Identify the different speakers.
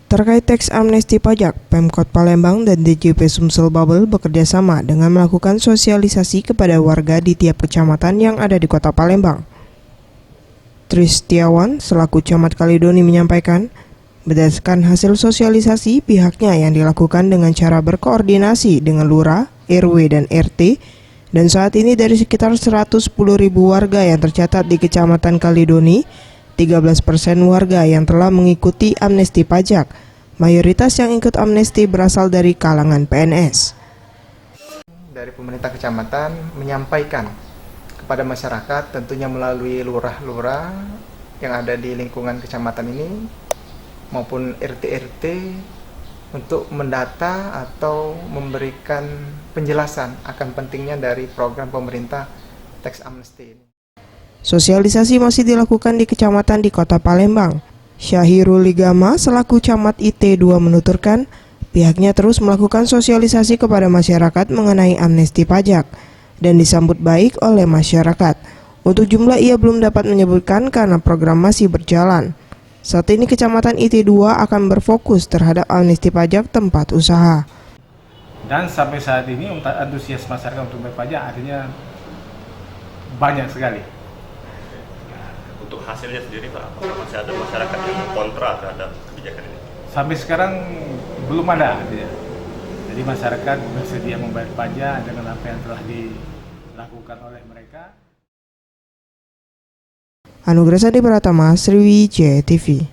Speaker 1: Terkait teks amnesti pajak, Pemkot Palembang dan DJP Sumsel Babel bekerja sama dengan melakukan sosialisasi kepada warga di tiap kecamatan yang ada di Kota Palembang. Tris Setiawan selaku Camat Kalidoni menyampaikan, berdasarkan hasil sosialisasi pihaknya yang dilakukan dengan cara berkoordinasi dengan Lurah, RW dan RT, dan saat ini dari sekitar 110.000 warga yang tercatat di Kecamatan Kalidoni, 13% warga yang telah mengikuti amnesti pajak. Mayoritas yang ikut amnesti berasal dari kalangan PNS.
Speaker 2: Dari pemerintah kecamatan menyampaikan kepada masyarakat, tentunya melalui lurah-lurah yang ada di lingkungan kecamatan ini maupun RT-RT, untuk mendata atau memberikan penjelasan akan pentingnya dari program pemerintah teks amnesti ini.
Speaker 1: Sosialisasi masih dilakukan di kecamatan di Kota Palembang. Syahirul Ligama selaku Camat IT2 menuturkan, pihaknya terus melakukan sosialisasi kepada masyarakat mengenai amnesti pajak dan disambut baik oleh masyarakat. Untuk jumlah ia belum dapat menyebutkan karena program masih berjalan. Saat ini Kecamatan IT2 akan berfokus terhadap amnesti pajak tempat usaha.
Speaker 3: Dan sampai saat ini antusias masyarakat untuk berpajak artinya banyak sekali.
Speaker 4: Untuk hasilnya sendiri Pak, apakah masih ada masyarakat yang kontra terhadap kebijakan ini?
Speaker 3: Sampai sekarang belum ada. Jadi masyarakat bersedia membayar pajak dengan apa yang telah dilakukan oleh mereka.
Speaker 1: Anugrah Sandi Pratama, Sriwijaya TV.